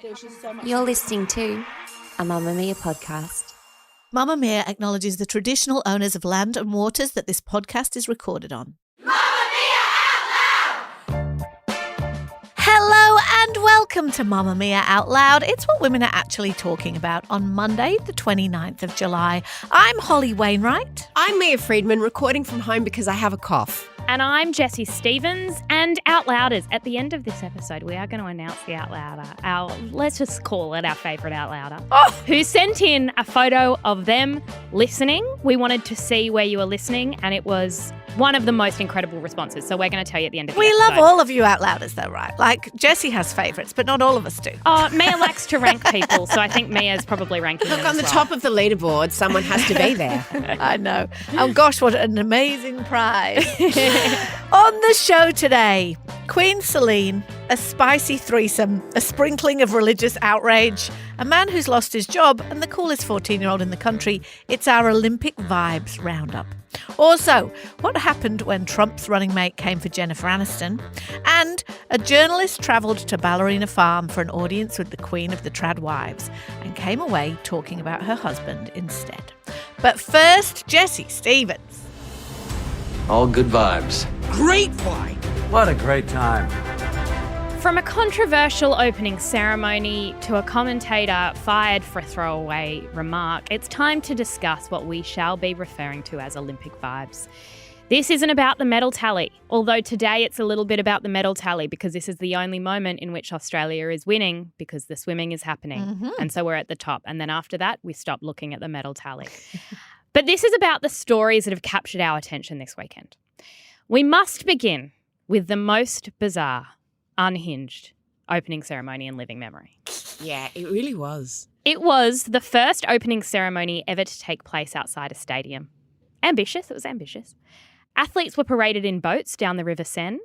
There's just so much. You're listening to a Mamamia podcast. Mamamia acknowledges the traditional owners of land and waters that this podcast is recorded on. Hello and welcome to Mamamia Out Loud. It's what women are actually talking about on Monday, the 29th of July. I'm Holly Wainwright. I'm Leah Freedman, recording from home because I have a cough. And I'm Jessie Stevens. And Out Louders, at the end of this episode, we are going to announce the Out Louder, let's just call it our favourite Out Louder, who sent in a photo of them listening. We wanted to see where you were listening, and it was one of the most incredible responses. So we're going to tell you at the end of the episode. We love all of you Out Louders though, right? Like, Jessie has favourites, but not all of us do. Mia likes to rank people, so I think Mia's probably ranking them Look, on as the well. top of the leaderboard, someone has to be there. I know. Oh gosh, what an amazing prize. On the show today, Queen Celine, a spicy threesome, a sprinkling of religious outrage, a man who's lost his job, and the coolest 14-year-old in the country. It's our Olympic Vibes Roundup. Also, what happened when Trump's running mate came for Jennifer Aniston, and a journalist travelled to Ballerina Farm for an audience with the Queen of the Tradwives and came away talking about her husband instead. But first, Jessie Stevens. All good vibes. Great flight. What a great time. From a controversial opening ceremony to a commentator fired for a throwaway remark, it's time to discuss what we shall be referring to as Olympic vibes. This isn't about the medal tally, although today it's a little bit about the medal tally because this is the only moment in which Australia is winning because the swimming is happening. Mm-hmm. And so we're at the top. And then after that, we stop looking at the medal tally. But this is about the stories that have captured our attention this weekend. We must begin with the most bizarre, unhinged opening ceremony in living memory. Yeah, it really was. It was the first opening ceremony ever to take place outside a stadium. Ambitious, it was ambitious. Athletes were paraded in boats down the River Seine.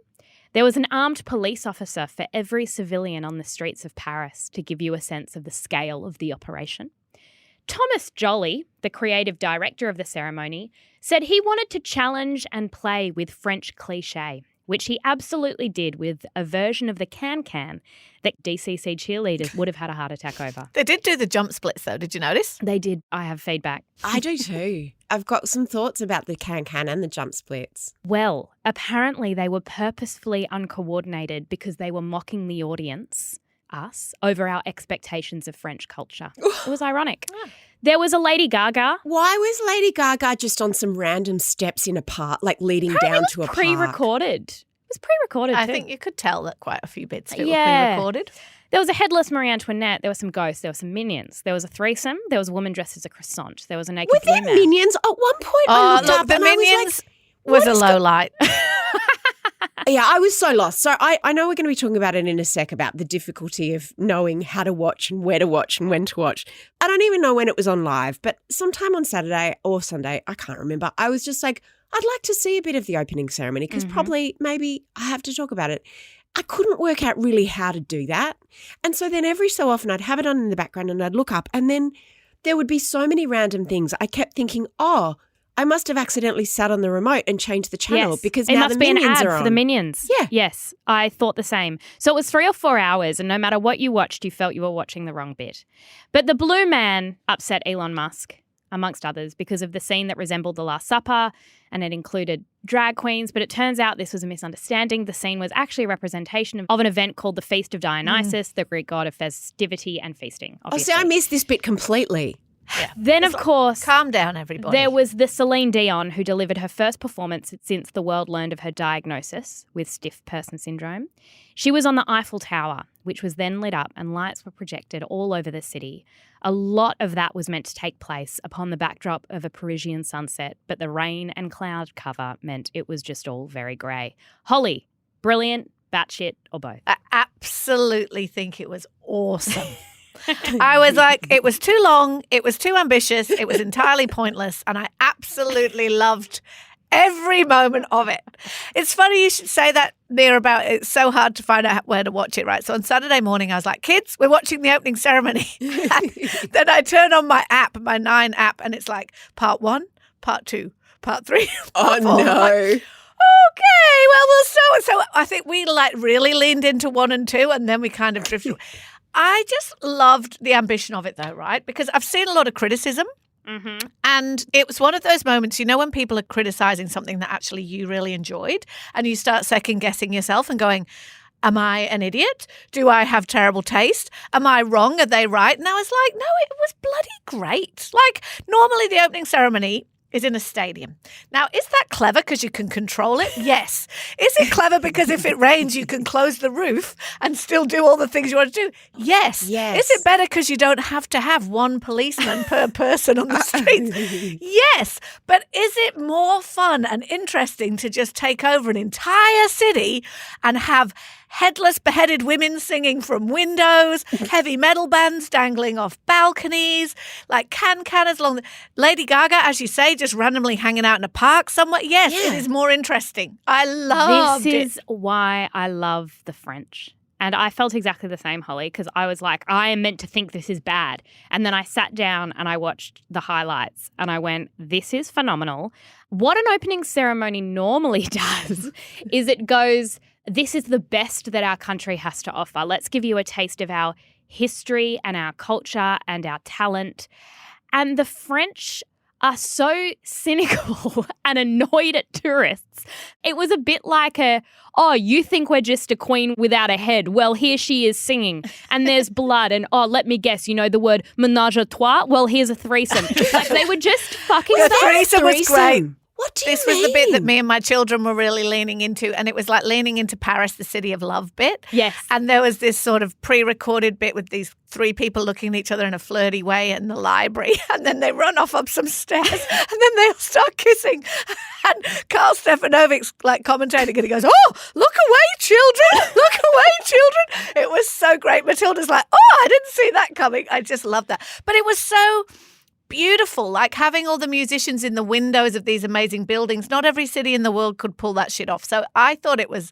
There was an armed police officer for every civilian on the streets of Paris to give you a sense of the scale of the operation. Thomas Joly, the creative director of the ceremony, said he wanted to challenge and play with French cliché, which he absolutely did with a version of the can-can that DCC cheerleaders would have had a heart attack over. They did do the jump splits though, did you notice? They did. I have feedback. I do too. I've got some thoughts about the can-can and the jump splits. Well, apparently they were purposefully uncoordinated because they were mocking the audience, us, over our expectations of French culture. It was ironic. There was a Lady Gaga. Why was Lady Gaga just on some random steps in a park, like leading down to a park? Pre-recorded. It was pre-recorded I too. think you could tell that quite a few bits of it were Yeah. pre-recorded. There was a headless Marie Antoinette. There were some ghosts. There were some minions. There was a threesome. There was a woman dressed as a croissant. There was a naked Were blue there man. minions? At one point I looked up the and I was Minions like, was what a is low light. Yeah, I was so lost. So I know we're going to be talking about it in a sec about the difficulty of knowing how to watch and where to watch and when to watch. I don't even know when it was on live, but sometime on Saturday or Sunday, I can't remember. I was just like, I'd like to see a bit of the opening ceremony because probably maybe I have to talk about it. I couldn't work out really how to do that. And so then every so often I'd have it on in the background and I'd look up and then there would be so many random things. I kept thinking, oh, I must have accidentally sat on the remote and changed the channel because it now must the be Minions an ad are on. for the Minions. Yeah. Yes, I thought the same. So it was 3 or 4 hours, and no matter what you watched, you felt you were watching the wrong bit. But the blue man upset Elon Musk, amongst others, because of the scene that resembled The Last Supper, and it included drag queens. But it turns out this was a misunderstanding. The scene was actually a representation of an event called the Feast of Dionysus, the Greek god of festivity and feasting. Obviously. Oh, see, I missed this bit completely. Yeah. Then, of course, Calm down, everybody. there was the Celine Dion who delivered her first performance since the world learned of her diagnosis with stiff person syndrome. She was on the Eiffel Tower, which was then lit up and lights were projected all over the city. A lot of that was meant to take place upon the backdrop of a Parisian sunset, but the rain and cloud cover meant it was just all very grey. Holly, brilliant, batshit, or both? I absolutely think it was awesome. I was like, it was too long, it was too ambitious, it was entirely pointless, and I absolutely loved every moment of it. It's funny you should say that, Leah, about it's so hard to find out where to watch it, right? So on Saturday morning, I was like, kids, we're watching the opening ceremony. Then I turn on my app, my 9 app, and it's like part 1, part 2, part 3, part 4. Oh, I'm no. like, okay, well, we'll start. So I think we really leaned into 1 and 2, and then we kind of drifted. I just loved the ambition of it though, right? Because I've seen a lot of criticism. Mm-hmm. And it was one of those moments, when people are criticising something that actually you really enjoyed and you start second guessing yourself and going, am I an idiot? Do I have terrible taste? Am I wrong? Are they right? And I was like, no, it was bloody great. Like, normally the opening ceremony is in a stadium. Now, is that clever because you can control it? Yes. Is it clever because if it rains, you can close the roof and still do all the things you want to do? Yes. Yes. Is it better because you don't have to have one policeman per person on the streets? Yes. But is it more fun and interesting to just take over an entire city and have headless, beheaded women singing from windows, heavy metal bands dangling off balconies, like can-canners along Lady Gaga, as you say, just randomly hanging out in a park somewhere? Yes, It is more interesting. I loved it. This is why I love the French. And I felt exactly the same, Holly, because I was like, I am meant to think this is bad. And then I sat down and I watched the highlights and I went, this is phenomenal. What an opening ceremony normally does is it goes, this is the best that our country has to offer. Let's give you a taste of our history and our culture and our talent. And the French are so cynical and annoyed at tourists. It was a bit like you think we're just a queen without a head. Well, here she is singing and there's blood and, let me guess, the word ménage à trois? Well, here's a threesome. Like, they were just fucking The threesome was great. What do you This mean? was the bit that me and my children were really leaning into, and it was like leaning into Paris, the city of love bit. Yes. And there was this sort of pre-recorded bit with these three people looking at each other in a flirty way in the library, and then they run off up some stairs, and then they all start kissing. And Carl Stefanovic's like commentating, and he goes, "Oh, look away, children! Look away, children!" It was so great. Matilda's like, "Oh, I didn't see that coming." I just loved that. But it was so beautiful, like having all the musicians in the windows of these amazing buildings. Not every city in the world could pull that shit off. So I thought it was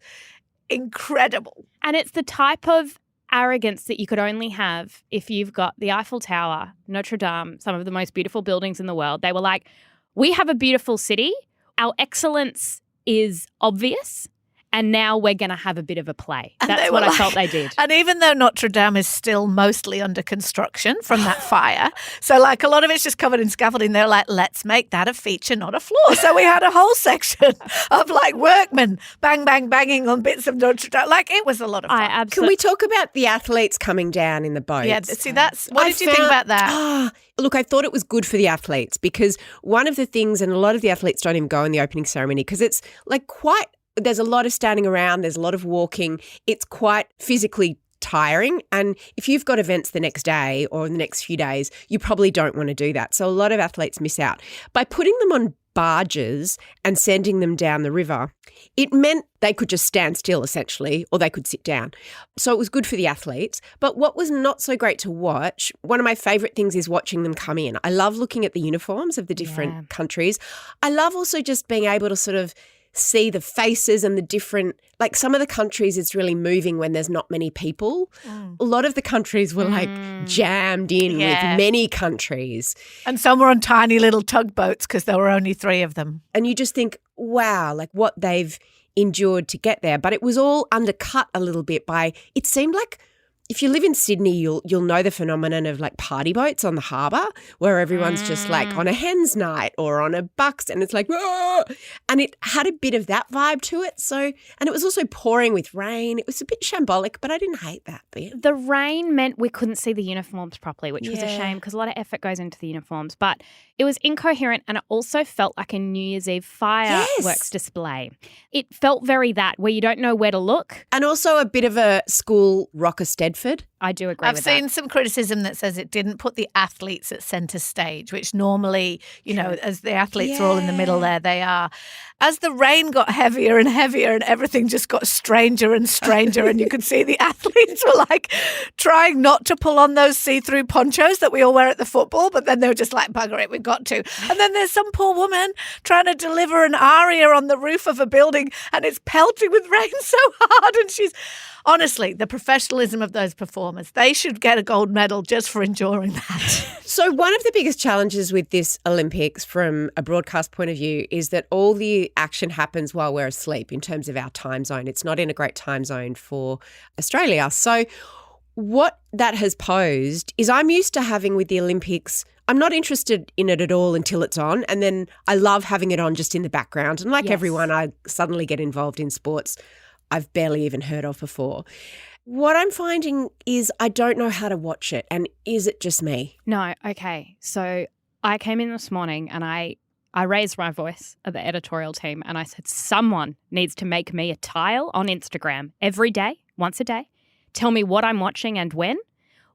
incredible. And it's the type of arrogance that you could only have if you've got the Eiffel Tower, Notre Dame, some of the most beautiful buildings in the world. They were like, we have a beautiful city. Our excellence is obvious. And now we're going to have a bit of a play. That's what I felt they did. And even though Notre Dame is still mostly under construction from that fire, so like a lot of it's just covered in scaffolding, they're like, let's make that a feature, not a flaw. So we had a whole section of like workmen bang, bang, banging on bits of Notre Dame. Like, it was a lot of fun. Can we talk about the athletes coming down in the boats? Yeah, see, what did you think about that? Look, I thought it was good for the athletes because one of the things, and a lot of the athletes don't even go in the opening ceremony because it's like there's a lot of standing around, there's a lot of walking. It's quite physically tiring. And if you've got events the next day or in the next few days, you probably don't want to do that. So a lot of athletes miss out. By putting them on barges and sending them down the river, it meant they could just stand still essentially, or they could sit down. So it was good for the athletes. But what was not so great to watch, one of my favourite things is watching them come in. I love looking at the uniforms of the different countries. I love also just being able to sort of see the faces and the different, like some of the countries it's really moving when there's not many people. A lot of the countries were like jammed in with many countries. And some were on tiny little tugboats because there were only 3 of them. And you just think, wow, like what they've endured to get there. But it was all undercut a little bit by, it seemed like, if you live in Sydney, you'll know the phenomenon of like party boats on the harbour where everyone's just like on a hen's night or on a bucks and it's like, "Whoa!" And it had a bit of that vibe to it. So, and it was also pouring with rain. It was a bit shambolic, but I didn't hate that bit. The rain meant we couldn't see the uniforms properly, which was a shame because a lot of effort goes into the uniforms. But it was incoherent and it also felt like a New Year's Eve fireworks display. It felt very that, where you don't know where to look. And also a bit of a school rocker Stedford. I do agree with that. I've seen some criticism that says it didn't put the athletes at centre stage, which normally, as the athletes are all in the middle there, they are. As the rain got heavier and heavier and everything just got stranger and stranger and you could see the athletes were like trying not to pull on those see-through ponchos that we all wear at the football, but then they were just like, bugger it, we've got to. And then there's some poor woman trying to deliver an aria on the roof of a building and it's pelting with rain so hard and she's... Honestly, the professionalism of those performers, they should get a gold medal just for enduring that. So one of the biggest challenges with this Olympics from a broadcast point of view is that all the action happens while we're asleep in terms of our time zone. It's not in a great time zone for Australia. So what that has posed is I'm used to having with the Olympics, I'm not interested in it at all until it's on, and then I love having it on just in the background. And like everyone, I suddenly get involved in sports I've barely even heard of before. What I'm finding is I don't know how to watch it, and is it just me? No, okay. So I came in this morning and I raised my voice at the editorial team and I said, someone needs to make me a tile on Instagram every day, once a day. Tell me what I'm watching and when.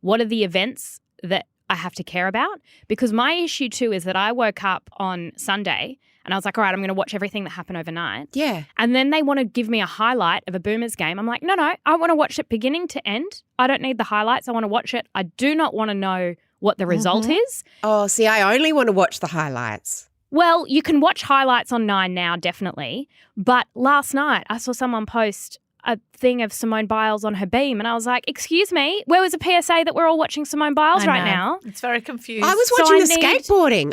What are the events that I have to care about? Because my issue too is that I woke up on Sunday and I was like, all right, I'm going to watch everything that happened overnight. Yeah. And then they want to give me a highlight of a Boomers game. I'm like, no, I want to watch it beginning to end. I don't need the highlights. I want to watch it. I do not want to know what the result is. Oh, see, I only want to watch the highlights. Well, you can watch highlights on 9 now, definitely. But last night I saw someone post a thing of Simone Biles on her beam and I was like, excuse me, where was a PSA that we're all watching Simone Biles right now? It's very confusing. I was watching skateboarding.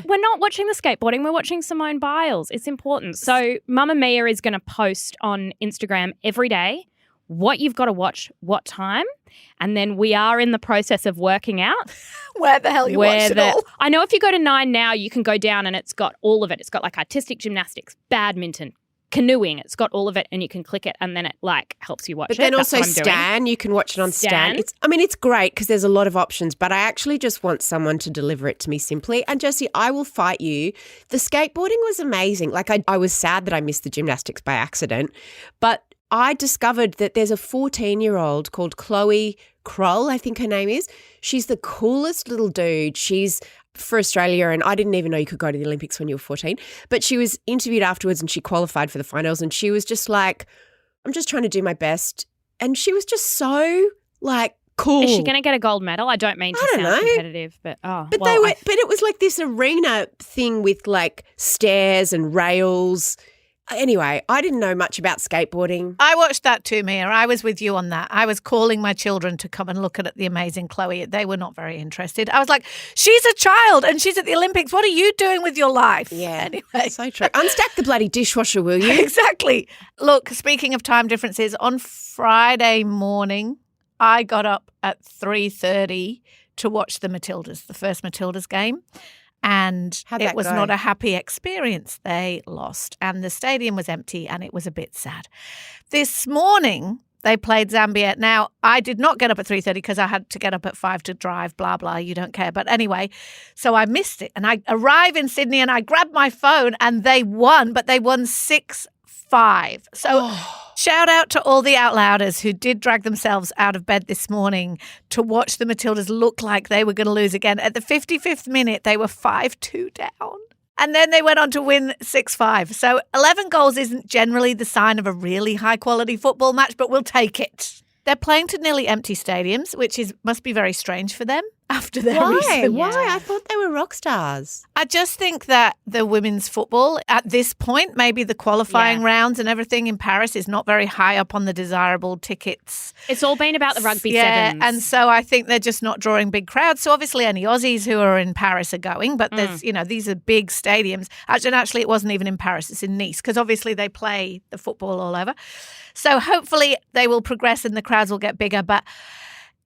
We're not watching the skateboarding. We're watching Simone Biles. It's important. So Mamamia is going to post on Instagram every day what you've got to watch, what time, and then we are in the process of working out where the hell you watch it all. I know if you go to 9 now, you can go down and it's got all of it. It's got like artistic gymnastics, badminton, canoeing. It's got all of it and you can click it and then it like helps you watch it. But then also Stan, you can watch it on Stan. It's great because there's a lot of options, but I actually just want someone to deliver it to me simply. And Jessie, I will fight you. The skateboarding was amazing. Like I was sad that I missed the gymnastics by accident, but I discovered that there's a 14-year-old called Chloe Kroll, I think her name is. She's the coolest little dude. She's for Australia, and I didn't even know you could go to the Olympics when you were 14. But she was interviewed afterwards and she qualified for the finals and she was just like, I'm just trying to do my best. And she was just so like cool. Is she going to get a gold medal? I don't mean to sound competitive, but But it was like this arena thing with like stairs and rails. Anyway, I didn't know much about skateboarding. I watched that too, Mia. I was with you on that. I was calling my children to come and look at the amazing Chloe. They were not very interested. I was like, she's a child and she's at the Olympics. What are you doing with your life? Yeah, anyway. So true. Unstack the bloody dishwasher, will you? Exactly. Look, speaking of time differences, on Friday morning, I got up at 3:30 to watch the Matildas, the first Matildas game. And it was not a happy experience. They lost and the stadium was empty and it was a bit sad. This morning, they played Zambia. Now, I did not get up at 3:30 because I had to get up at 5 to drive, blah, blah. You don't care. But anyway, so I missed it. And I arrive in Sydney and I grabbed my phone and they won, but they won 6-5. So shout out to all the outlouders who did drag themselves out of bed this morning to watch the Matildas look like they were going to lose again. At the 55th minute, they were 5-2 down. And then they went on to win 6-5. So 11 goals isn't generally the sign of a really high-quality football match, but we'll take it. They're playing to nearly empty stadiums, which must be very strange for them after their recent... Why? I thought they were rock stars. I just think that the women's football at this point, maybe the qualifying rounds and everything in Paris is not very high up on the desirable tickets. It's all been about the rugby sevens. And so I think they're just not drawing big crowds. So obviously any Aussies who are in Paris are going, but there's, these are big stadiums. Actually, it wasn't even in Paris. It's in Nice because obviously they play the football all over. So hopefully they will progress and the crowds will get bigger, but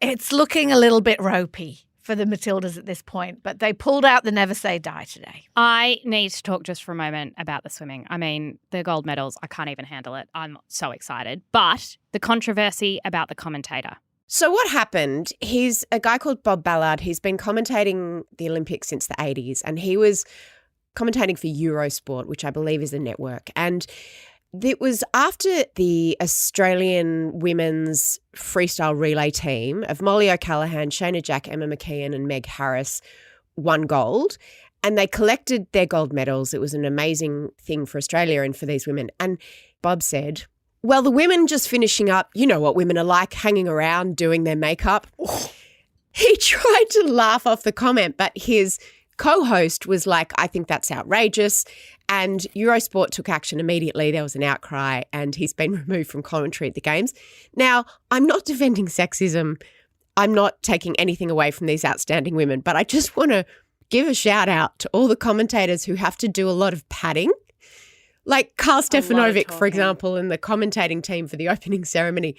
it's looking a little bit ropey for the Matildas at this point, but they pulled out the never say die today. I need to talk just for a moment about the swimming. I mean, the gold medals, I can't even handle it. I'm so excited. But the controversy about the commentator. So what happened, he's a guy called Bob Ballard. He's been commentating the Olympics since the 80s, and he was commentating for Eurosport, which I believe is a network. And it was after the Australian women's freestyle relay team of Molly O'Callaghan, Shayna Jack, Emma McKeon and Meg Harris won gold, and they collected their gold medals. It was an amazing thing for Australia and for these women. And Bob said, well, the women just finishing up, you know what women are like, hanging around doing their makeup. He tried to laugh off the comment, but his co-host was like, I think that's outrageous. And Eurosport took action immediately. There was an outcry and he's been removed from commentary at the games. Now, I'm not defending sexism. I'm not taking anything away from these outstanding women, but I just want to give a shout out to all the commentators who have to do a lot of padding. Like Karl Stefanovic, for example, and the commentating team for the opening ceremony.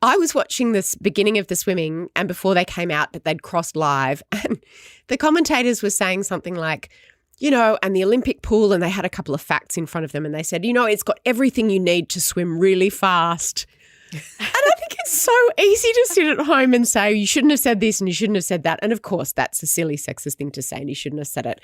I was watching this beginning of the swimming and before they came out, but they'd crossed live, and the commentators were saying something like, and the Olympic pool, and they had a couple of facts in front of them, and they said, it's got everything you need to swim really fast. And I think it's so easy to sit at home and say, you shouldn't have said this and you shouldn't have said that. And of course, that's a silly sexist thing to say and you shouldn't have said it.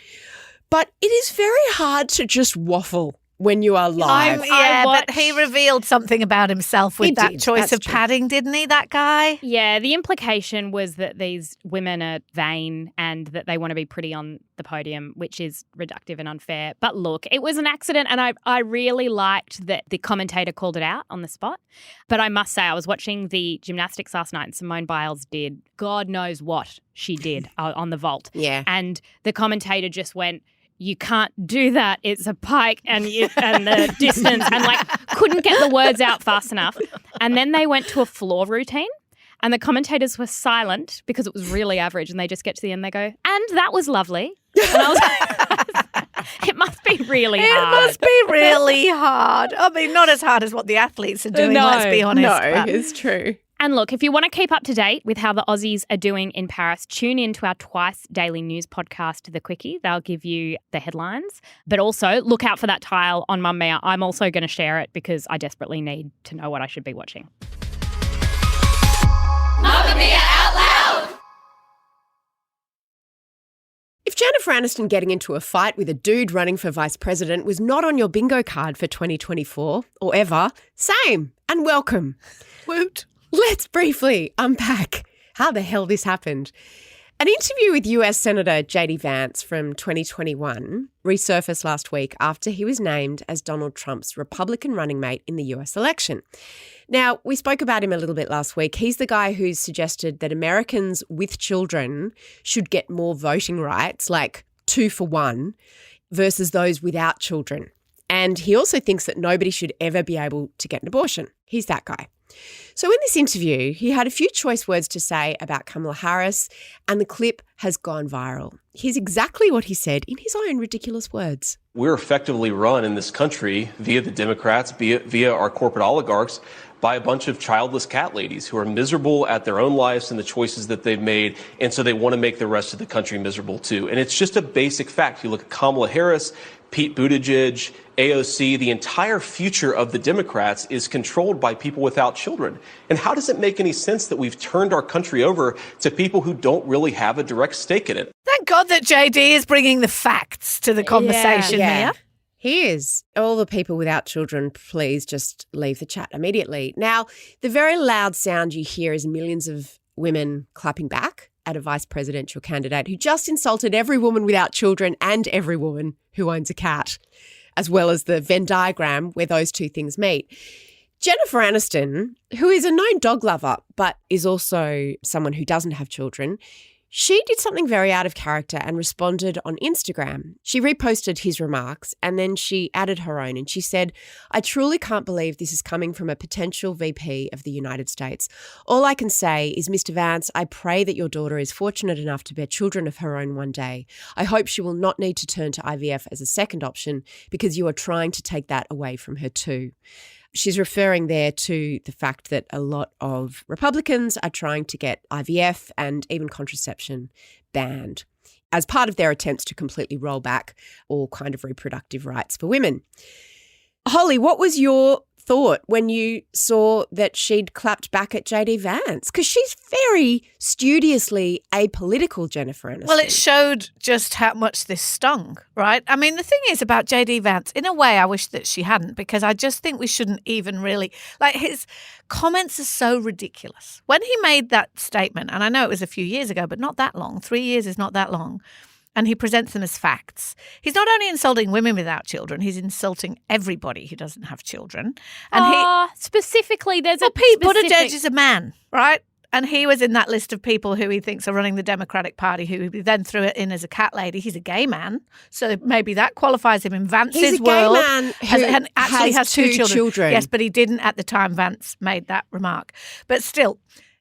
But it is very hard to just waffle when you are live. But he revealed something about himself with that choice of padding, didn't he, that guy? Yeah, the implication was that these women are vain and that they want to be pretty on the podium, which is reductive and unfair. But look, it was an accident, and I really liked that the commentator called it out on the spot. But I must say, I was watching the gymnastics last night, and Simone Biles did God knows what she did on the vault. Yeah. And the commentator just went, you can't do that. It's a pike and the distance, and couldn't get the words out fast enough. And then they went to a floor routine and the commentators were silent because it was really average, and they just get to the end and they go, and that was lovely. And I was like, it must be really hard. It must be really hard. I mean, not as hard as what the athletes are doing, let's be honest. No, it's true. And look, if you want to keep up to date with how the Aussies are doing in Paris, tune in to our twice daily news podcast, The Quickie. They'll give you the headlines. But also look out for that tile on Mamamia. I'm also going to share it because I desperately need to know what I should be watching. Mamamia out loud! If Jennifer Aniston getting into a fight with a dude running for vice president was not on your bingo card for 2024 or ever, same and welcome. Woot. Let's briefly unpack how the hell this happened. An interview with US Senator J.D. Vance from 2021 resurfaced last week after he was named as Donald Trump's Republican running mate in the US election. Now, we spoke about him a little bit last week. He's the guy who's suggested that Americans with children should get more voting rights, like 2 for 1, versus those without children. And he also thinks that nobody should ever be able to get an abortion. He's that guy. So in this interview, he had a few choice words to say about Kamala Harris, and the clip has gone viral. Here's exactly what he said in his own ridiculous words. We're effectively run in this country via the Democrats, via our corporate oligarchs, by a bunch of childless cat ladies who are miserable at their own lives and the choices that they've made, and so they want to make the rest of the country miserable too. And it's just a basic fact. You look at Kamala Harris, Pete Buttigieg, AOC, the entire future of the Democrats is controlled by people without children. And how does it make any sense that we've turned our country over to people who don't really have a direct stake in it? Thank God that JD is bringing the facts to the conversation here. He is. All the people without children, please just leave the chat immediately. Now, the very loud sound you hear is millions of women clapping back at a vice presidential candidate who just insulted every woman without children and every woman who owns a cat, as well as the Venn diagram where those two things meet. Jennifer Aniston, who is a known dog lover but is also someone who doesn't have children, she did something very out of character and responded on Instagram. She reposted his remarks and then she added her own, and she said, "I truly can't believe this is coming from a potential VP of the United States. All I can say is, Mr. Vance, I pray that your daughter is fortunate enough to bear children of her own one day. I hope she will not need to turn to IVF as a second option because you are trying to take that away from her too." She's referring there to the fact that a lot of Republicans are trying to get IVF and even contraception banned as part of their attempts to completely roll back all kind of reproductive rights for women. Holly, what was your thought when you saw that she'd clapped back at JD Vance? Because she's very studiously apolitical, Jennifer Aniston. Well, it showed just how much this stung, right? I mean, the thing is about JD Vance, in a way, I wish that she hadn't, because I just think we shouldn't even really, his comments are so ridiculous. When he made that statement, and I know it was a few years ago, but not that long, 3 years is not that long, and he presents them as facts. He's not only insulting women without children, he's insulting everybody who doesn't have children. And specifically, there's Pete Buttigieg is a man, right? And he was in that list of people who he thinks are running the Democratic Party, who he then threw it in as a cat lady. He's a gay man, so maybe that qualifies him in Vance's world. He's a gay man who actually has two children. children. Yes, but he didn't at the time Vance made that remark. But still,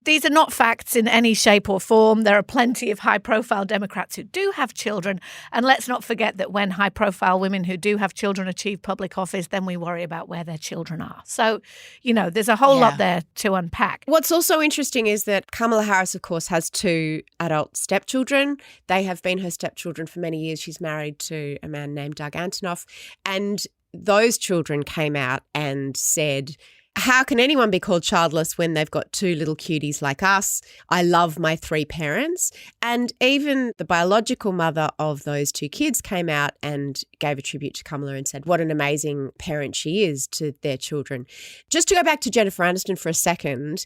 these are not facts in any shape or form. There are plenty of high-profile Democrats who do have children. And let's not forget that when high-profile women who do have children achieve public office, then we worry about where their children are. So, there's a whole lot there to unpack. What's also interesting is that Kamala Harris, of course, has 2 adult stepchildren. They have been her stepchildren for many years. She's married to a man named Doug Antonoff. And those children came out and said, how can anyone be called childless when they've got 2 little cuties like us? I love my 3 parents. And even the biological mother of those 2 kids came out and gave a tribute to Kamala and said what an amazing parent she is to their children. Just to go back to Jennifer Aniston for a second,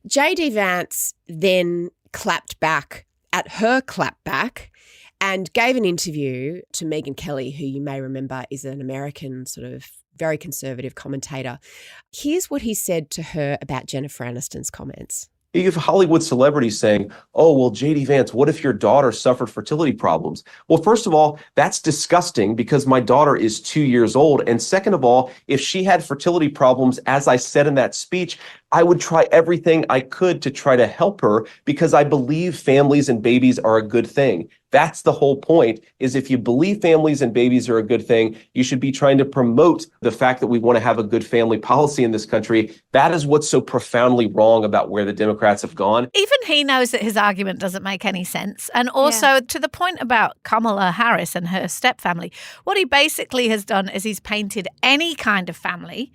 JD Vance then clapped back at her clapback and gave an interview to Megyn Kelly, who you may remember is an American sort of very conservative commentator. Here's what he said to her about Jennifer Aniston's comments. You have Hollywood celebrities saying, oh, well, JD Vance, what if your daughter suffered fertility problems? Well, first of all, that's disgusting because my daughter is 2 years old. And second of all, if she had fertility problems, as I said in that speech, I would try everything I could to try to help her because I believe families and babies are a good thing. That's the whole point, is if you believe families and babies are a good thing, you should be trying to promote the fact that we want to have a good family policy in this country. That is what's so profoundly wrong about where the Democrats have gone. Even he knows that his argument doesn't make any sense. And also to the point about Kamala Harris and her stepfamily, what he basically has done is he's painted any kind of family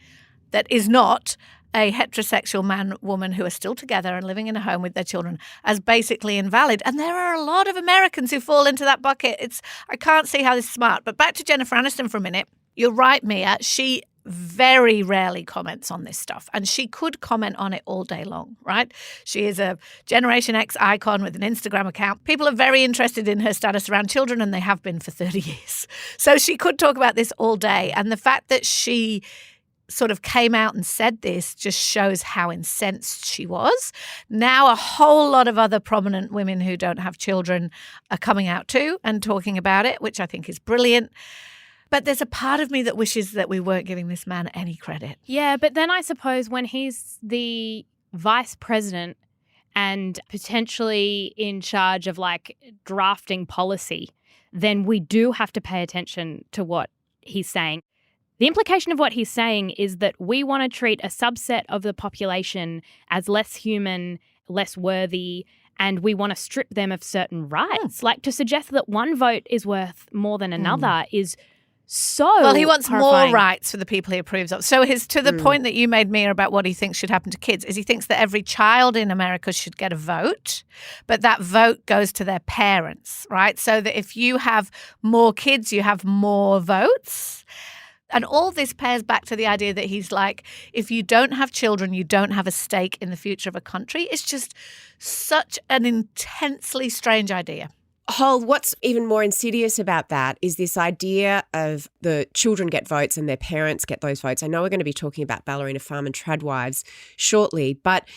that is not a heterosexual man, woman who are still together and living in a home with their children as basically invalid. And there are a lot of Americans who fall into that bucket. I can't see how this is smart. But back to Jennifer Aniston for a minute. You're right, Mia. She very rarely comments on this stuff. And she could comment on it all day long, right? She is a Generation X icon with an Instagram account. People are very interested in her status around children, and they have been for 30 years. So she could talk about this all day. And the fact that she sort of came out and said this just shows how incensed she was. Now a whole lot of other prominent women who don't have children are coming out too and talking about it, which I think is brilliant. But there's a part of me that wishes that we weren't giving this man any credit. Yeah, but then I suppose when he's the vice president and potentially in charge of drafting policy, then we do have to pay attention to what he's saying. The implication of what he's saying is that we want to treat a subset of the population as less human, less worthy, and we want to strip them of certain rights. To suggest that one vote is worth more than another is so Well, he wants horrifying. more rights for the people he approves of. So to the point that you made, Mia, about what he thinks should happen to kids, is he thinks that every child in America should get a vote, but that vote goes to their parents, right? So that if you have more kids, you have more votes. And all this pairs back to the idea that he's like, if you don't have children, you don't have a stake in the future of a country. It's just such an intensely strange idea. What's even more insidious about that is this idea of the children get votes and their parents get those votes. I know we're going to be talking about Ballerina Farm and tradwives shortly, but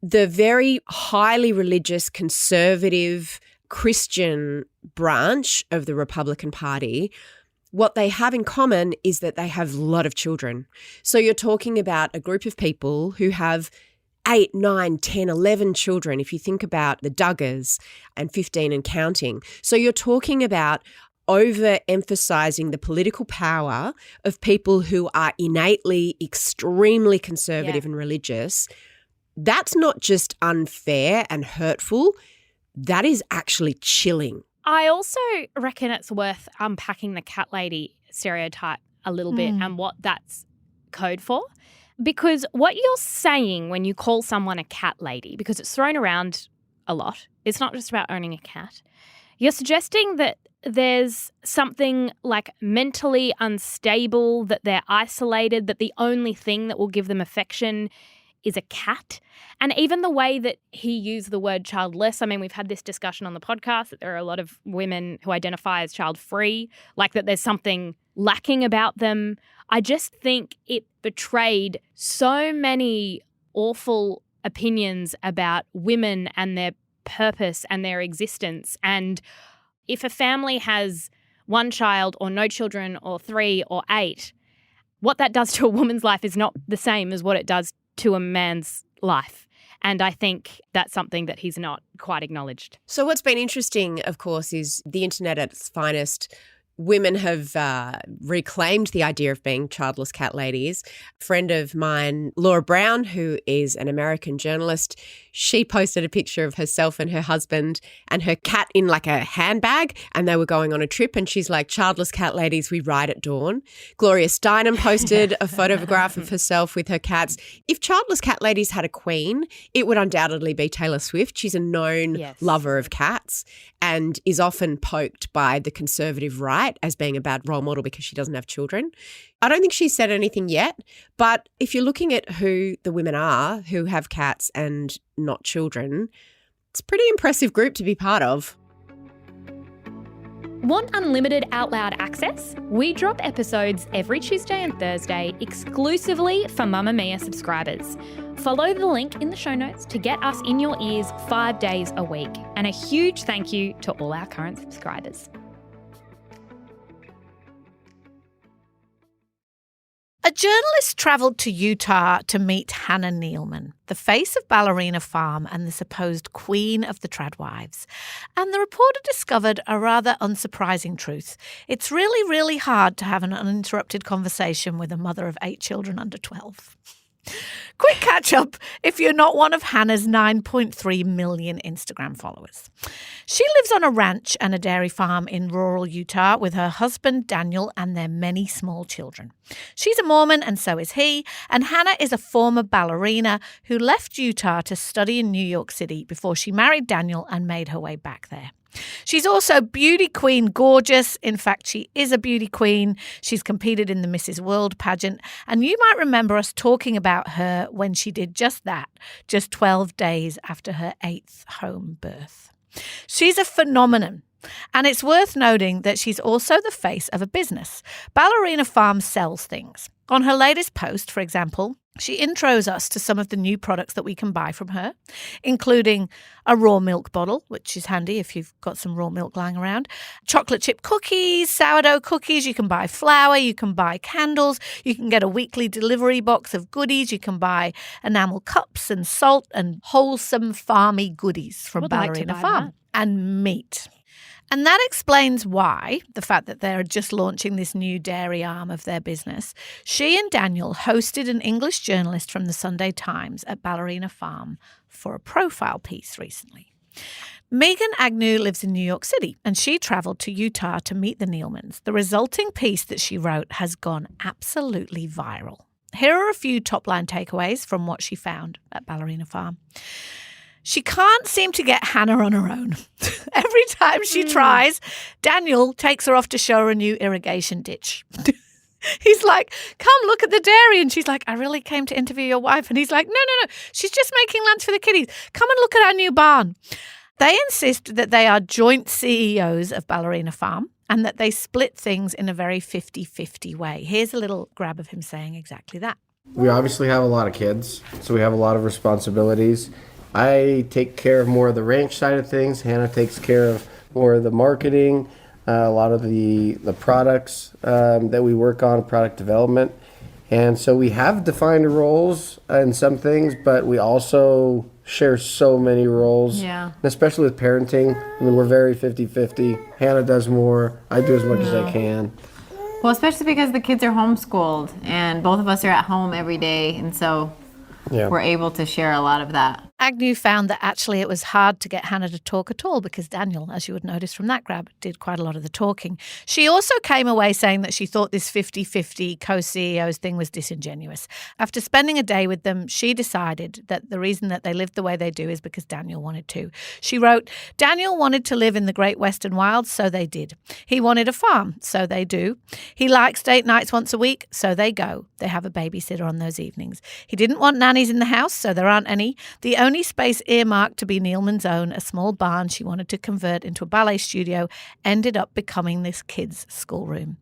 the very highly religious, conservative, Christian branch of the Republican Party, what they have in common is that they have a lot of children. So you're talking about a group of people who have 8, 9, 10, 11 children, if you think about the Duggars, and 15 and counting. So you're talking about overemphasizing the political power of people who are innately extremely conservative and religious. That's not just unfair and hurtful. That is actually chilling. I also reckon it's worth unpacking the cat lady stereotype a little bit and what that's code for. Because what you're saying when you call someone a cat lady, because it's thrown around a lot, it's not just about owning a cat. You're suggesting that there's something mentally unstable, that they're isolated, that the only thing that will give them affection is a cat. And even the way that he used the word childless, I mean, we've had this discussion on the podcast that there are a lot of women who identify as child-free, that there's something lacking about them. I just think it betrayed so many awful opinions about women and their purpose and their existence. And if a family has one child or no children or 3 or 8, what that does to a woman's life is not the same as what it does to a man's life. And I think that's something that he's not quite acknowledged. So what's been interesting, of course, is the internet at its finest. Women have reclaimed the idea of being childless cat ladies. A friend of mine, Laura Brown, who is an American journalist, she posted a picture of herself and her husband and her cat in like a handbag, and they were going on a trip, and she's like, childless cat ladies, we ride at dawn. Gloria Steinem posted a photograph of herself with her cats. If childless cat ladies had a queen, it would undoubtedly be Taylor Swift. She's a known lover of cats and is often poked by the conservative right as being a bad role model because she doesn't have children. I don't think she's said anything yet, but if you're looking at who the women are who have cats and not children, it's a pretty impressive group to be part of. Want unlimited Out Loud access? We drop episodes every Tuesday and Thursday exclusively for Mamamia subscribers. Follow the link in the show notes to get us in your ears 5 days a week. And a huge thank you to all our current subscribers. A journalist travelled to Utah to meet Hannah Nealman, the face of Ballerina Farm and the supposed queen of the tradwives. And the reporter discovered a rather unsurprising truth. It's really, really hard to have an uninterrupted conversation with a mother of 8 children under 12. Quick catch up if you're not one of Hannah's 9.3 million Instagram followers. She lives on a ranch and a dairy farm in rural Utah with her husband Daniel and their many small children. She's a Mormon and so is he, and Hannah is a former ballerina who left Utah to study in New York City before she married Daniel and made her way back there. She's also beauty queen gorgeous. In fact, she is a beauty queen. She's competed in the Mrs. World pageant. And you might remember us talking about her when she did just that, just 12 days after her 8th home birth. She's a phenomenon. And it's worth noting that she's also the face of a business. Ballerina Farm sells things. On her latest post, for example, she intros us to some of the new products that we can buy from her, including a raw milk bottle, which is handy if you've got some raw milk lying around, chocolate chip cookies, sourdough cookies, you can buy flour, you can buy candles, you can get a weekly delivery box of goodies, you can buy enamel cups and salt and wholesome farmy goodies from Ballerina Farm. And meat. And that explains why, the fact that they're just launching this new dairy arm of their business, she and Daniel hosted an English journalist from the Sunday Times at Ballerina Farm for a profile piece recently. Megan Agnew lives in New York City and she travelled to Utah to meet the Nealmans. The resulting piece that she wrote has gone absolutely viral. Here are a few top-line takeaways from what she found at Ballerina Farm. She can't seem to get Hannah on her own. Every time she tries, Daniel takes her off to show her a new irrigation ditch. He's like, come look at the dairy. And she's like, I really came to interview your wife. And he's like, no. She's just making lunch for the kiddies. Come and look at our new barn. They insist that they are joint CEOs of Ballerina Farm and that they split things in a very 50-50 way. Here's a little grab of him saying exactly that. We obviously have a lot of kids, so we have a lot of responsibilities. I take care of more of the ranch side of things. Hannah takes care of more of the marketing, a lot of the products that we work on, product development. And so we have defined roles in some things, but we also share so many roles. Yeah. And especially with parenting. I mean, we're very 50-50. Hannah does more. I do as much as I can. Well, especially because the kids are homeschooled and both of us are at home every day. And so we're able to share a lot of that. Agnew found that actually it was hard to get Hannah to talk at all because Daniel, as you would notice from that grab, did quite a lot of the talking. She also came away saying that she thought this 50-50 co-CEOs thing was disingenuous. After spending a day with them, she decided that the reason that they lived the way they do is because Daniel wanted to. She wrote, Daniel wanted to live in the Great Western Wilds, so they did. He wanted a farm, so they do. He likes date nights once a week, so they go. They have a babysitter on those evenings. He didn't want nannies in the house, so there aren't any. The only space earmarked to be Nealman's own, a small barn she wanted to convert into a ballet studio, ended up becoming this kid's schoolroom.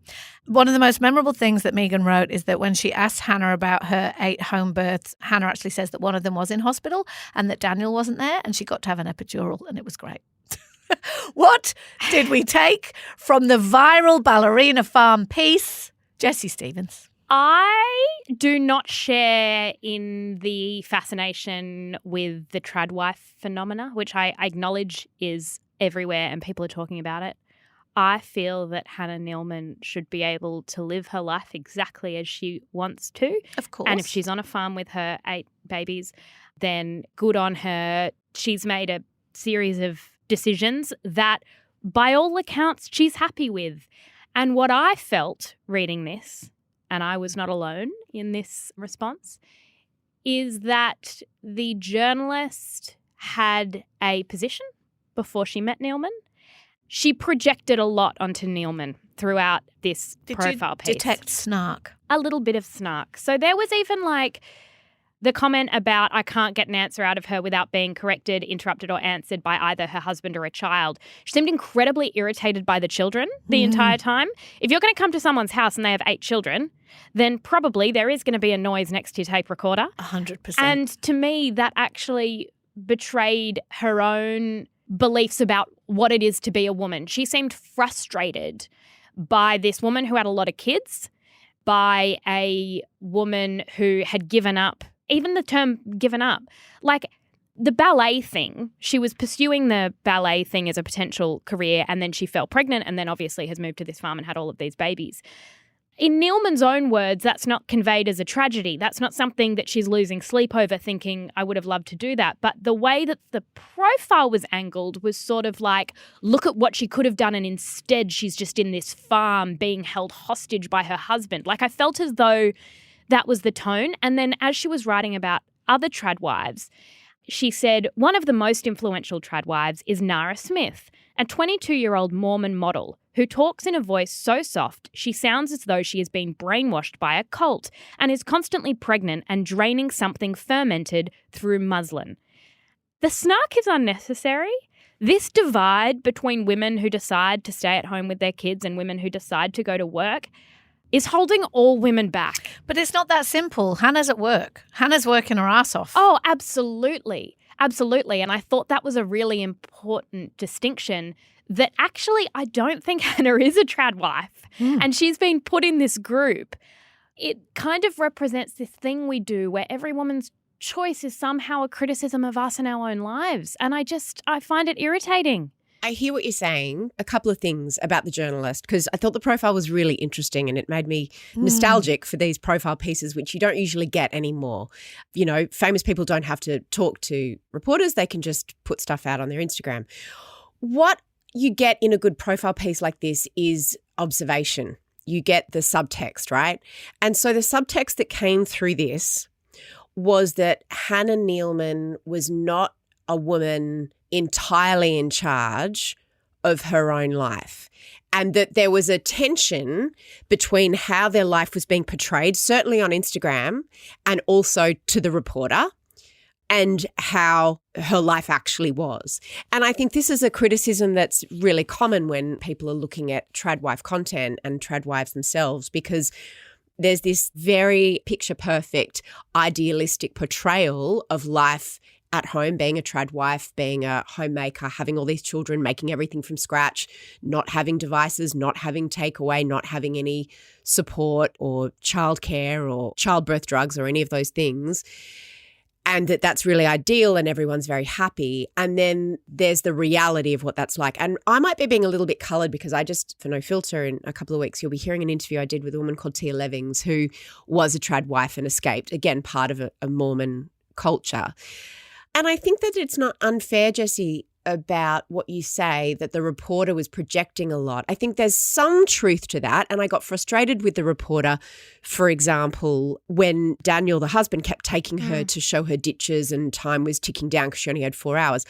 One of the most memorable things that Megan wrote is that when she asked Hannah about her 8 home births, Hannah actually says that one of them was in hospital and that Daniel wasn't there and she got to have an epidural and it was great. What did we take from the viral Ballerina Farm piece? Jessie Stevens. I do not share in the fascination with the tradwife phenomena, which I acknowledge is everywhere and people are talking about it. I feel that Hannah Nealman should be able to live her life exactly as she wants to. Of course. And if she's on a farm with her 8 babies, then good on her. She's made a series of decisions that, by all accounts, she's happy with. And what I felt reading this, and I was not alone in this response, is that the journalist had a position before she met Nealman. She projected a lot onto Nealman throughout this profile piece. Did you detect snark? A little bit of snark. So there was even like the comment about I can't get an answer out of her without being corrected, interrupted or answered by either her husband or a child. She seemed incredibly irritated by the children the entire time. If you're going to come to someone's house and they have 8 children, then probably there is going to be a noise next to your tape recorder. 100%. And to me, that actually betrayed her own beliefs about what it is to be a woman. She seemed frustrated by this woman who had a lot of kids, by a woman who had given up, even the term given up, like the ballet thing. She was pursuing the ballet thing as a potential career and then she fell pregnant and then obviously has moved to this farm and had all of these babies. In Nealman's own words, that's not conveyed as a tragedy. That's not something that she's losing sleep over thinking, I would have loved to do that. But the way that the profile was angled was sort of like, look at what she could have done and instead she's just in this farm being held hostage by her husband. Like I felt as though that was the tone. And then as she was writing about other tradwives, she said, one of the most influential tradwives is Nara Smith, a 22-year-old Mormon model who talks in a voice so soft she sounds as though she has been brainwashed by a cult and is constantly pregnant and draining something fermented through muslin. The snark is unnecessary. This divide between women who decide to stay at home with their kids and women who decide to go to work is holding all women back. But it's not that simple. Hannah's at work. Hannah's working her ass off. Oh, absolutely. Absolutely. And I thought that was a really important distinction that actually I don't think Hannah is a tradwife and she's been put in this group. It kind of represents this thing we do where every woman's choice is somehow a criticism of us and our own lives. And I find it irritating. I hear what you're saying. A couple of things about the journalist, because I thought the profile was really interesting and it made me nostalgic for these profile pieces, which you don't usually get anymore. You know, famous people don't have to talk to reporters. They can just put stuff out on their Instagram. What you get in a good profile piece like this is observation. You get the subtext, right? And so the subtext that came through this was that Hannah Nealman was not a woman entirely in charge of her own life, and that there was a tension between how their life was being portrayed, certainly on Instagram, and also to the reporter, and how her life actually was. And I think this is a criticism that's really common when people are looking at tradwife content and tradwives themselves, because there's this very picture-perfect, idealistic portrayal of life at home, being a tradwife, being a homemaker, having all these children, making everything from scratch, not having devices, not having takeaway, not having any support or childcare or childbirth drugs or any of those things. And that's really ideal and everyone's very happy. And then there's the reality of what that's like. And I might be being a little bit coloured because I just, for No Filter, in a couple of weeks, you'll be hearing an interview I did with a woman called Tia Levings, who was a tradwife and escaped, again, part of a Mormon culture. And I think that it's not unfair, Jessie, about what you say, that the reporter was projecting a lot. I think there's some truth to that. And I got frustrated with the reporter, for example, when Daniel, the husband, kept taking her to show her ditches and time was ticking down because she only had 4 hours.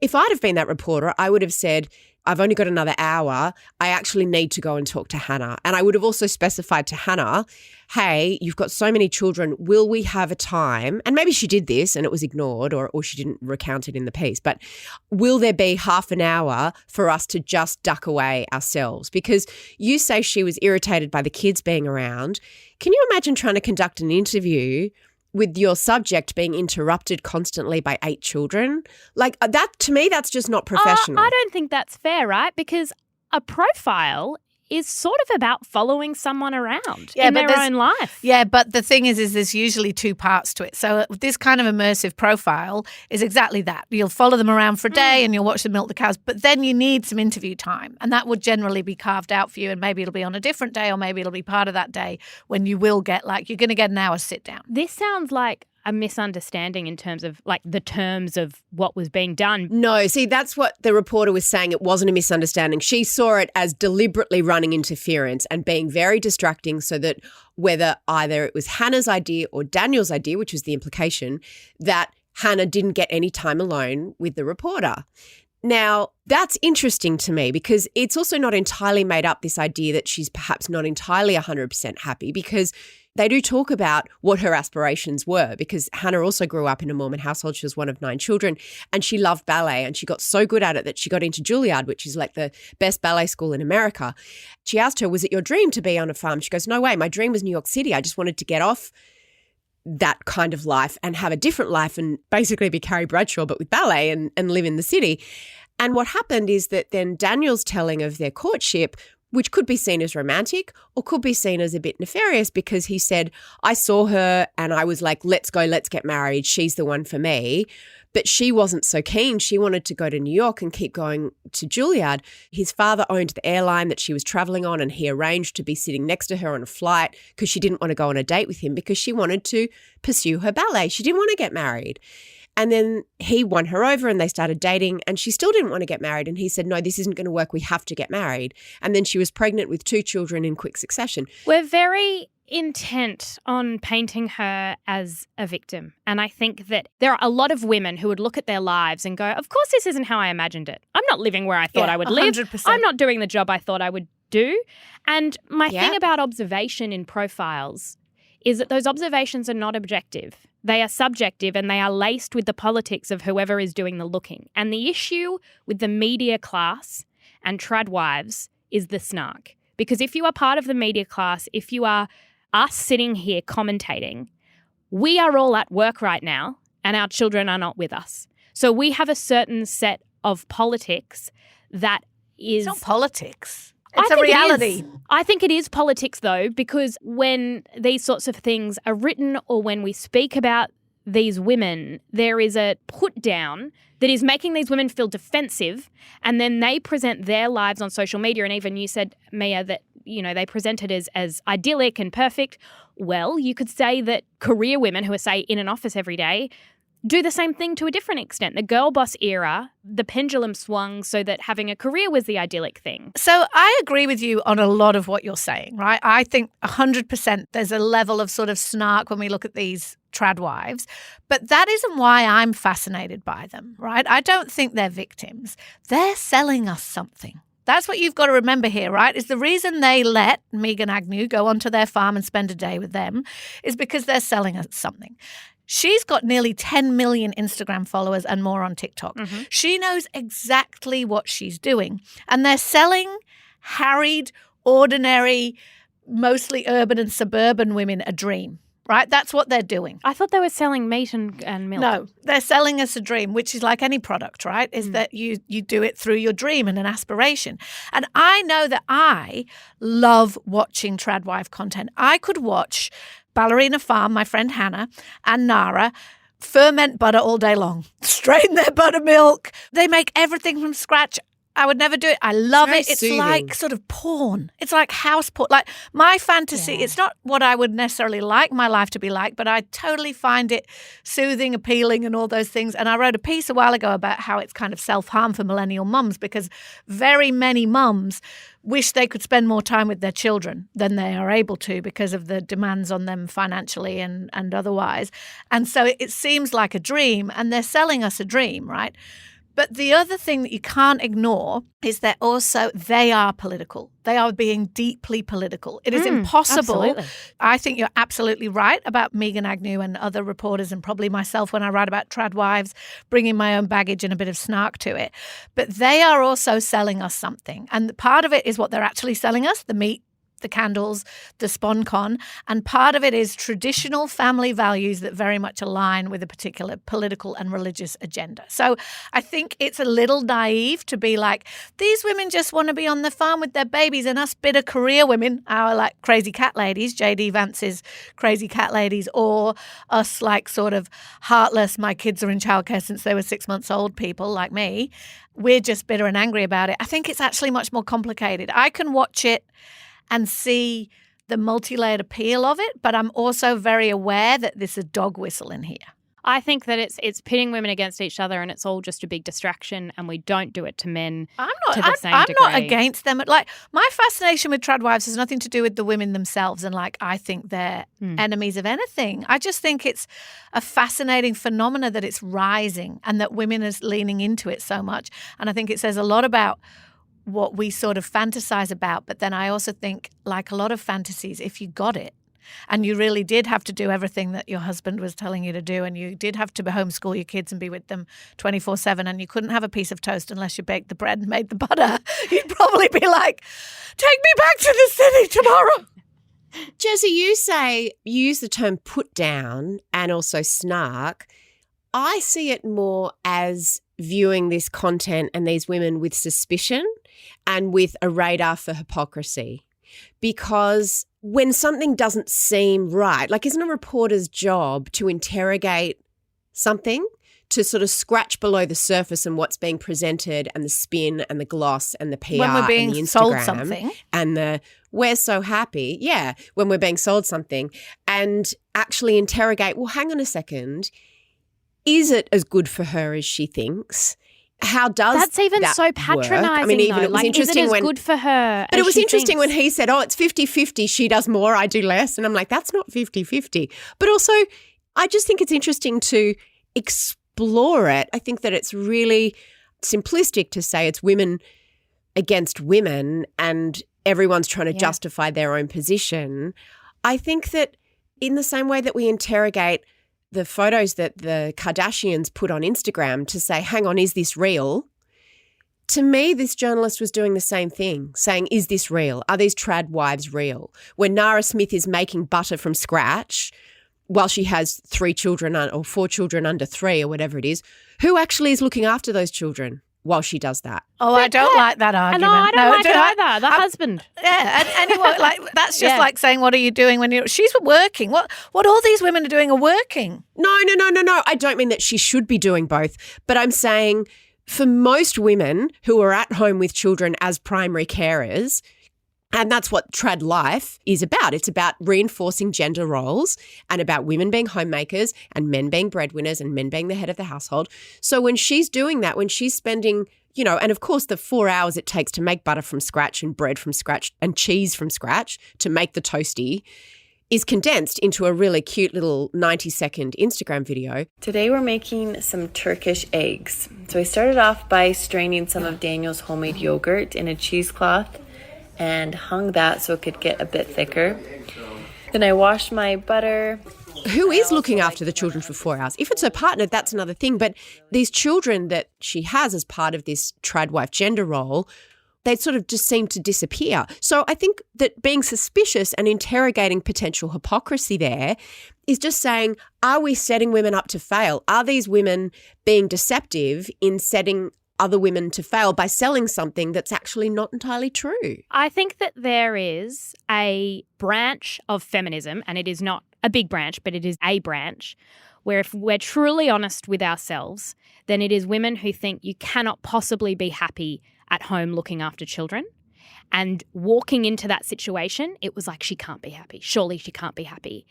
If I'd have been that reporter, I would have said, I've only got another hour. I actually need to go and talk to Hannah. And I would have also specified to Hannah, hey, you've got so many children. Will we have a time? And maybe she did this and it was ignored or she didn't recount it in the piece. But will there be half an hour for us to just duck away ourselves? Because you say she was irritated by the kids being around. Can you imagine trying to conduct an interview with your subject being interrupted constantly by 8 children? Like that, to me, that's just not professional. I don't think that's fair, right? Because a profile is sort of about following someone around Yeah, in but their own life. Yeah, but the thing is there's usually two parts to it. So this kind of immersive profile is exactly that. You'll follow them around for a day and you'll watch them milk the cows, but then you need some interview time, and that would generally be carved out for you, and maybe it'll be on a different day, or maybe it'll be part of that day when you will get, like, you're going to get an hour sit down. This sounds like a misunderstanding in terms of like the terms of what was being done. No, see, that's what the reporter was saying. It wasn't a misunderstanding. She saw it as deliberately running interference and being very distracting, so that whether either it was Hannah's idea or Daniel's idea, which was the implication, that Hannah didn't get any time alone with the reporter. Now, that's interesting to me because it's also not entirely made up, this idea that she's perhaps not entirely 100% happy, because they do talk about what her aspirations were, because Hannah also grew up in a Mormon household. She was one of 9 children, and she loved ballet, and she got so good at it that she got into Juilliard, which is like the best ballet school in America. She asked her, was it your dream to be on a farm? She goes, no way. My dream was New York City. I just wanted to get off that kind of life and have a different life and basically be Carrie Bradshaw, but with ballet and live in the city. And what happened is that then Daniel's telling of their courtship, which could be seen as romantic or could be seen as a bit nefarious, because he said, I saw her and I was like, let's go, let's get married. She's the one for me. But she wasn't so keen. She wanted to go to New York and keep going to Juilliard. His father owned the airline that she was traveling on, and he arranged to be sitting next to her on a flight because she didn't want to go on a date with him because she wanted to pursue her ballet. She didn't want to get married. And then he won her over and they started dating, and she still didn't want to get married. And he said, no, this isn't going to work. We have to get married. And then she was pregnant with 2 children in quick succession. We're very intent on painting her as a victim. And I think that there are a lot of women who would look at their lives and go, of course, this isn't how I imagined it. I'm not living where I thought I would 100%. Live. I'm not doing the job I thought I would do. And my thing about observation in profiles is that those observations are not objective. They are subjective, and they are laced with the politics of whoever is doing the looking. And the issue with the media class and tradwives is the snark. Because if you are part of the media class, if you are us sitting here commentating, we are all at work right now and our children are not with us. So we have a certain set of politics that is... It's not politics. It's a reality. I think it is politics, though, because when these sorts of things are written or when we speak about these women, there is a put down that is making these women feel defensive, and then they present their lives on social media. And even you said, Mia, that, you know, they present it as idyllic and perfect. Well, you could say that career women who are, say, in an office every day do the same thing to a different extent. The girl boss era, the pendulum swung so that having a career was the idyllic thing. So I agree with you on a lot of what you're saying, right? I think 100% there's a level of sort of snark when we look at these tradwives, but that isn't why I'm fascinated by them, right? I don't think they're victims. They're selling us something. That's what you've got to remember here, right? Is the reason they let Megan Agnew go onto their farm and spend a day with them is because they're selling us something. She's got nearly 10 million Instagram followers and more on TikTok. Mm-hmm. She knows exactly what she's doing. And they're selling harried, ordinary, mostly urban and suburban women a dream, right? That's what they're doing. I thought they were selling meat and milk. No, they're selling us a dream, which is like any product, right? Is that you do it through your dream and an aspiration. And I know that I love watching tradwife content. I could watch Ballerina Farm, my friend Hannah, and Nara ferment butter all day long, strain their buttermilk. They make everything from scratch. I would never do it. I love it. It's soothing. Like sort of porn. It's like house porn. Like my fantasy, it's not what I would necessarily like my life to be like, but I totally find it soothing, appealing and all those things. And I wrote a piece a while ago about how it's kind of self-harm for millennial mums, because very many mums wish they could spend more time with their children than they are able to because of the demands on them financially and otherwise. And so it seems like a dream, and they're selling us a dream, right? But the other thing that you can't ignore is that also they are political. They are being deeply political. It is impossible. Absolutely. I think you're absolutely right about Megan Agnew and other reporters, and probably myself when I write about tradwives, bringing my own baggage and a bit of snark to it. But they are also selling us something. And part of it is what they're actually selling us, the meat, the candles, the sponcon, and part of it is traditional family values that very much align with a particular political and religious agenda. So I think it's a little naive to be like, these women just want to be on the farm with their babies, and us bitter career women, our like crazy cat ladies, J.D. Vance's crazy cat ladies, or us like sort of heartless, my kids are in childcare since they were 6 months old people like me, we're just bitter and angry about it. I think it's actually much more complicated. I can watch it and see the multi-layered appeal of it, but I'm also very aware that there's a dog whistle in here. I think that it's pitting women against each other, and it's all just a big distraction, and we don't do it to men to the same degree. I'm not against them. Like, my fascination with tradwives has nothing to do with the women themselves, and like I think they're enemies of anything. I just think it's a fascinating phenomena that it's rising and that women are leaning into it so much. And I think it says a lot about what we sort of fantasize about. But then I also think, like a lot of fantasies, if you got it, and you really did have to do everything that your husband was telling you to do, and you did have to homeschool your kids and be with them 24/7, and you couldn't have a piece of toast unless you baked the bread and made the butter, you'd probably be like, take me back to the city tomorrow. Jessie, you use the term put down and also snark. I see it more as viewing this content and these women with suspicion and with a radar for hypocrisy. Because when something doesn't seem right, like isn't a reporter's job to interrogate something, to sort of scratch below the surface and what's being presented and the spin and the gloss and the PR when we're being and the Instagram sold something. And the we're so happy, when we're being sold something, and actually interrogate, well, hang on a second, is it as good for her as she thinks? How does that's even that so patronising? work? I mean, even it was interesting is it as when good for her? But it was interesting when he said, "Oh, it's 50-50. She does more, I do less," and I'm like, "That's not 50-50." But also, I just think it's interesting to explore it. I think that it's really simplistic to say it's women against women and everyone's trying to justify their own position. I think that in the same way that we interrogate the photos that the Kardashians put on Instagram to say, hang on, is this real? To me, this journalist was doing the same thing, saying, is this real? Are these trad wives real? When Nara Smith is making butter from scratch while she has 3 children or 4 children under 3 or whatever it is, who actually is looking after those children while she does that? Oh, I don't like that argument. No, I don't like it either. The husband. Yeah, and anyway, like that's just like saying, "What are you doing when she's working?" What all these women are doing are working. No. I don't mean that she should be doing both, but I'm saying for most women who are at home with children as primary carers, and that's what trad life is about. It's about reinforcing gender roles and about women being homemakers and men being breadwinners and men being the head of the household. So when she's doing that, when she's spending, and of course the 4 hours it takes to make butter from scratch and bread from scratch and cheese from scratch to make the toasty is condensed into a really cute little 90-second Instagram video. Today we're making some Turkish eggs. So I started off by straining some of Daniel's homemade yogurt in a cheesecloth and hung that so it could get a bit thicker. Then I washed my butter. Who is looking after the children for 4 hours? If it's her partner, that's another thing. But these children that she has as part of this tradwife gender role, they sort of just seem to disappear. So I think that being suspicious and interrogating potential hypocrisy there is just saying, are we setting women up to fail? Are these women being deceptive in setting other women to fail by selling something that's actually not entirely true? I think that there is a branch of feminism, and it is not a big branch, but it is a branch, where if we're truly honest with ourselves, then it is women who think you cannot possibly be happy at home looking after children. And walking into that situation, it was like, she can't be happy. Surely she can't be happy.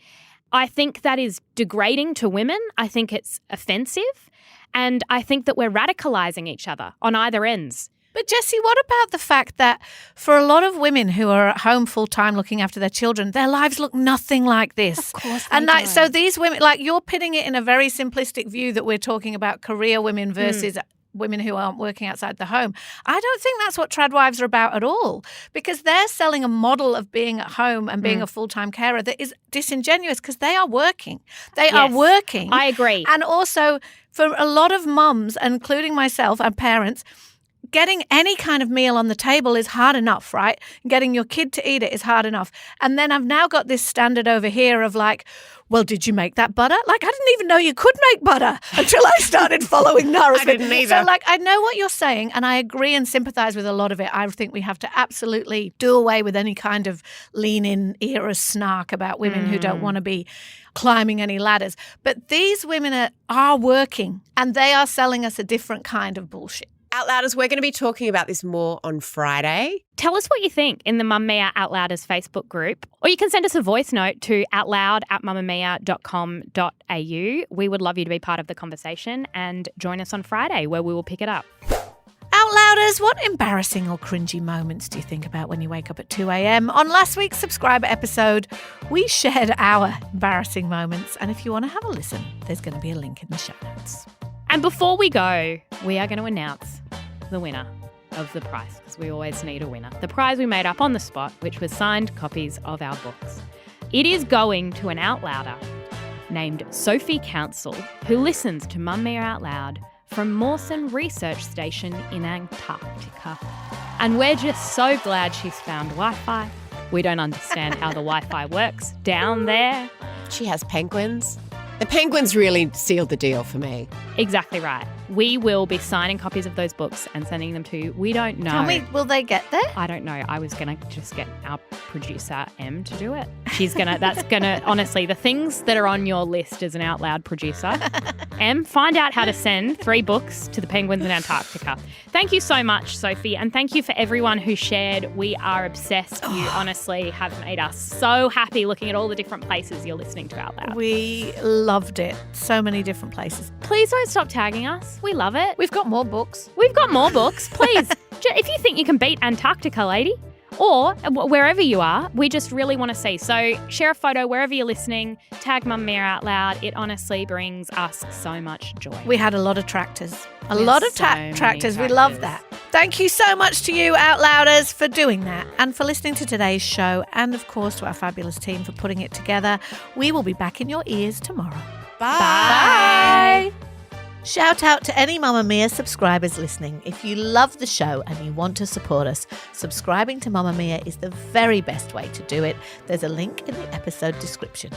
I think that is degrading to women. I think it's offensive. And I think that we're radicalising each other on either ends. But Jessie, what about the fact that for a lot of women who are at home full-time looking after their children, their lives look nothing like this? Of course they don't. So these women, like you're pitting it in a very simplistic view that we're talking about career women versus women who aren't working outside the home. I don't think that's what tradwives are about at all, because they're selling a model of being at home and being a full-time carer that is disingenuous, because they are working. They are working. I agree. And also for a lot of mums, including myself and parents, getting any kind of meal on the table is hard enough, right? Getting your kid to eat it is hard enough. And then I've now got this standard over here of like, well, did you make that butter? Like, I didn't even know you could make butter until I started following nourishment. I didn't either. So, like, I know what you're saying, and I agree and sympathise with a lot of it. I think we have to absolutely do away with any kind of lean-in era snark about women who don't want to be climbing any ladders. But these women are working, and they are selling us a different kind of bullshit. Outlouders, we're going to be talking about this more on Friday. Tell us what you think in the Mamamia Outlouders Facebook group, or you can send us a voice note to outloud@mamamia.com.au. We would love you to be part of the conversation and join us on Friday where we will pick it up. Outlouders, what embarrassing or cringy moments do you think about when you wake up at 2 a.m? On last week's subscriber episode, we shared our embarrassing moments, and if you want to have a listen, there's going to be a link in the show notes. And before we go, we are going to announce the winner of the prize, because we always need a winner. The prize we made up on the spot, which was signed copies of our books. It is going to an outlouder named Sophie Council, who listens to Mamamia Out Loud from Mawson Research Station in Antarctica. And we're just so glad she's found Wi-Fi. We don't understand how the Wi-Fi works down there. She has penguins. The penguins really sealed the deal for me. Exactly right. We will be signing copies of those books and sending them to, we don't know. Tell me, will they get there? I don't know. I was going to just get our producer, Em, to do it. That's going to, honestly, the things that are on your list as an Out Loud producer. Em, find out how to send 3 books to the penguins in Antarctica. Thank you so much, Sophie. And thank you for everyone who shared. We are obsessed. You honestly have made us so happy looking at all the different places you're listening to Out Loud. We loved it. So many different places. Please don't stop tagging us. We love it. We've got more books. Please. If you think you can beat Antarctica, lady, or wherever you are, we just really want to see. So share a photo wherever you're listening. Tag Mamamia Out Loud. It honestly brings us so much joy. We had a lot of tractors. A lot of tractors. We love that. Thank you so much to you, Outlouders, for doing that and for listening to today's show, and of course to our fabulous team for putting it together. We will be back in your ears tomorrow. Bye. Shout out to any Mamamia subscribers listening. If you love the show and you want to support us, subscribing to Mamamia is the very best way to do it. There's a link in the episode description.